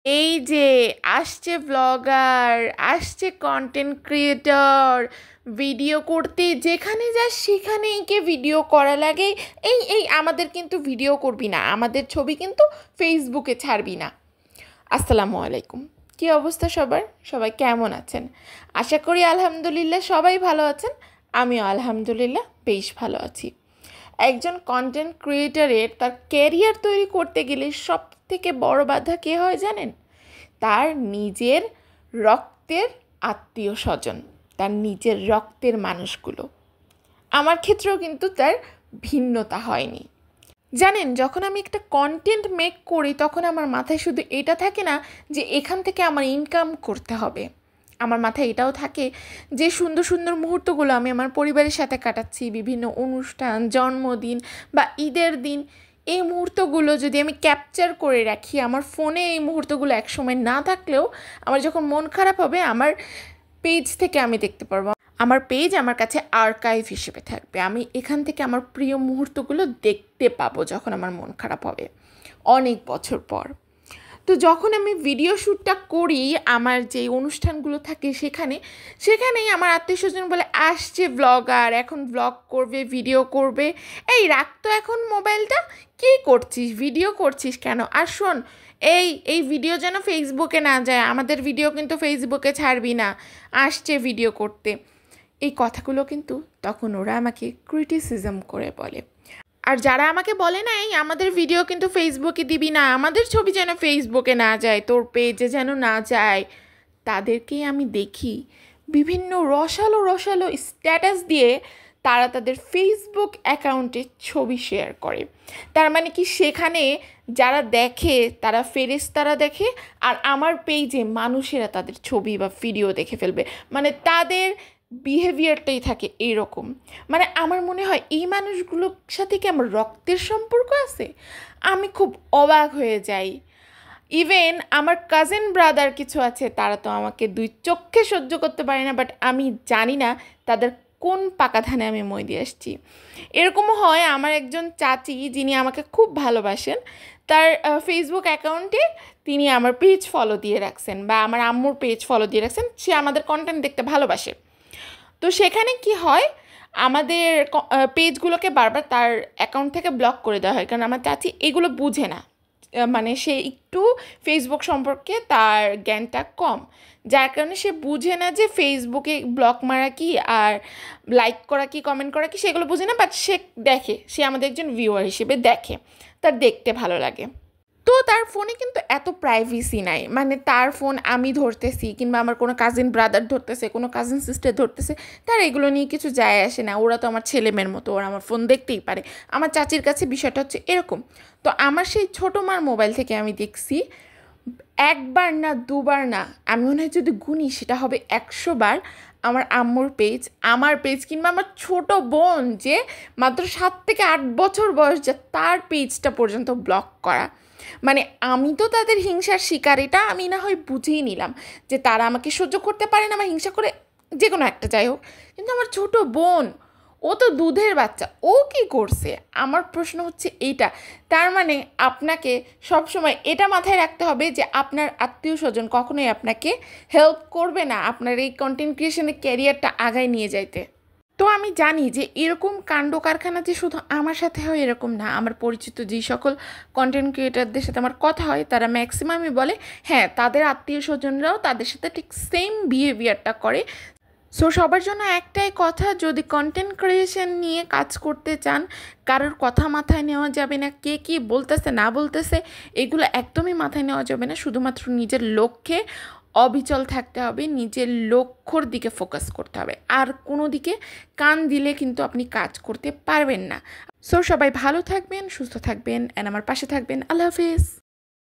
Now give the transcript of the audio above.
এই যে আসছে ব্লগার, আসছে কন্টেন্ট ক্রিয়েটর, ভিডিও করতে যেখানে যাস সেখানেই কে ভিডিও করা লাগে। এই আমাদের কিন্তু ভিডিও করবি না, আমাদের ছবি কিন্তু ফেসবুকে ছাড়বি না। আসসালামু আলাইকুম, কী অবস্থা সবার? সবাই কেমন আছেন? আশা করি আলহামদুলিল্লাহ সবাই ভালো আছেন। আমিও আলহামদুলিল্লাহ বেশ ভালো আছি। একজন কন্টেন্ট ক্রিয়েটরের তার ক্যারিয়ার তৈরি করতে গেলে সব থেকে বড় বাধা কে হয় জানেন? তার নিজের রক্তের আত্মীয় স্বজন, তার নিজের রক্তের মানুষগুলো। আমার ক্ষেত্রেও কিন্তু তার ভিন্নতা হয়নি। জানেন, যখন আমি একটা কন্টেন্ট মেক করি তখন আমার মাথায় শুধু এটা থাকে না যে এখান থেকে আমার ইনকাম করতে হবে। আমার মাথায় এটাও থাকে যে সুন্দর সুন্দর মুহূর্তগুলো আমি আমার পরিবারের সাথে কাটাচ্ছি, বিভিন্ন অনুষ্ঠান, জন্মদিন বা ঈদের দিন, এই মুহূর্তগুলো যদি আমি ক্যাপচার করে রাখি আমার ফোনে, এই মুহূর্তগুলো একসময় না থাকলেও আমার যখন মন খারাপ হবে আমার পেজ থেকে আমি দেখতে পারবো। আমার পেজ আমার কাছে আর্কাইভ হিসেবে থাকবে। আমি এখান থেকে আমার প্রিয় মুহূর্তগুলো দেখতে পাবো যখন আমার মন খারাপ হবে অনেক বছর পর। তো যখন আমি ভিডিও শ্যুটটা করি, আমার যে অনুষ্ঠানগুলো থাকে সেখানেই আমার আত্মীয় স্বজন বলে, আসছে ব্লগার, এখন ব্লগ করবে, ভিডিও করবে। এই রাখ তো এখন মোবাইলটা, কী করছিস, ভিডিও করছিস কেন? আর শোন, এই ভিডিও যেন ফেসবুকে না যায়, আমাদের ভিডিও কিন্তু ফেসবুকে ছাড়বি না, আসছে ভিডিও করতে। এই কথাগুলো কিন্তু তখন ওরা আমাকে ক্রিটিসিজম করে বলে। আর যারা আমাকে বলে না, এই আমাদের ভিডিও কিন্তু ফেসবুকে দিবি না, আমাদের ছবি যেন ফেসবুকে না যায়, তোর পেজে যেন না যায়, তাদেরকেই আমি দেখি বিভিন্ন রসালো রসালো স্ট্যাটাস দিয়ে তারা তাদের ফেসবুক অ্যাকাউন্টে ছবি শেয়ার করে। তার মানে কি, সেখানে যারা দেখে তারা ফেরেশতারা দেখে, আর আমার পেজে মানুষেরা তাদের ছবি বা ভিডিও দেখে ফেলবে। মানে তাদের বিহেভিয়ারটাই থাকে এইরকম। মানে আমার মনে হয় এই মানুষগুলোর সাথে কি আমার রক্তের সম্পর্ক আছে? আমি খুব অবাক হয়ে যাই। ইভেন আমার কাজিন ব্রাদার কিছু আছে, তারা তো আমাকে দুই চোখে সহ্য করতে পারে না, বাট আমি জানি না তাদের কোন পাকা ধানে আমি মই দিয়ে আসছি। এরকমও হয়, আমার একজন চাচি যিনি আমাকে খুব ভালোবাসেন, তার ফেসবুক অ্যাকাউন্টে তিনি আমার পেজ ফলো দিয়ে রাখছেন বা আমার আম্মুর পেজ ফলো দিয়ে রাখছেন। সে আমাদের কন্টেন্ট দেখতে ভালোবাসে। তো সেখানে কি হয়, আমাদের পেজগুলোকে বারবার তার অ্যাকাউন্ট থেকে ব্লক করে দেওয়া হয়, কারণ আমার চাচি এগুলো বুঝে না। মানে সে একটু ফেসবুক সম্পর্কে তার জ্ঞানটা কম, যার কারণে সে বুঝে না যে ফেসবুকে ব্লক মারা কি আর লাইক করা কি, কমেন্ট করা কি, সেগুলো বুঝে না। বাট সে দেখে, সে আমাদের একজন ভিউয়ার হিসেবে দেখে, তার দেখতে ভালো লাগে। তো তার ফোনে কিন্তু এত প্রাইভেসি নাই। মানে তার ফোন আমি ধরতেছি কিংবা আমার কোনো কাজিন ব্রাদার ধরতেছে, কোনো কাজিন সিস্টার ধরতেছে, তার এগুলো নিয়ে কিছু যায় আসে না। ওরা তো আমার ছেলে মেয়ের মতো, ওরা আমার ফোন দেখতেই পারে। আমার চাচির কাছে বিষয়টা হচ্ছে এরকম। তো আমার সেই ছোটো মার মোবাইল থেকে আমি দেখছি একবার না দুবার না, আমি মনে হয় যদি গুনি সেটা হবে 100 বার আমার আম্মুর পেজ, আমার পেজ কিংবা আমার ছোট বোন যে মাত্র 7 থেকে 8 বছর বয়স, যে তার পেজটা পর্যন্ত ব্লক করা। মানে আমি তো তাদের হিংসার শিকার, এটা আমি না হয় বুঝেই নিলাম যে তারা আমাকে সহ্য করতে পারে না, আমার হিংসা করে, যে কোনো একটা যাই হোক। কিন্তু আমার ছোট বোন, ও তো দুধের বাচ্চা, ও কি করছে? আমার প্রশ্ন হচ্ছে এইটা। তার মানে আপনাকে সবসময় এটা মাথায় রাখতে হবে যে আপনার আত্মীয় স্বজন কখনোই আপনাকে হেল্প করবে না আপনার এই কন্টেন্ট ক্রিয়েশনের ক্যারিয়ারটা আগায় নিয়ে যাইতে। তো আমি জানি যে এরকম কাণ্ড কারখানা যে শুধু আমার সাথে হয় এরকম না। আমার পরিচিত যেই সকল কন্টেন্ট ক্রিয়েটারদের সাথে আমার কথা হয়, তারা ম্যাক্সিমামই বলে হ্যাঁ, তাদের আত্মীয় স্বজনরাও তাদের সাথে ঠিক সেম বিহেভিয়ারটা করে। সো সবার জন্য একটাই কথা, যদি কন্টেন্ট ক্রিয়েশন নিয়ে কাজ করতে চান, কারোর কথা মাথায় নেওয়া যাবে না, কে কী বলতেছে না বলতেছে এগুলো একদমই মাথায় নেওয়া যাবে না। শুধুমাত্র নিজের লক্ষ্যে অবিচল থাকতে হবে, নিজের লক্ষ্যর দিকে ফোকাস করতে হবে। আর কোনো দিকে কান দিলে কিন্তু আপনি কাজ করতে পারবেন না। সো সবাই ভালো থাকবেন, সুস্থ থাকবেন, অ্যান্ড আমার পাশে থাকবেন। আল্লাহ হাফেজ।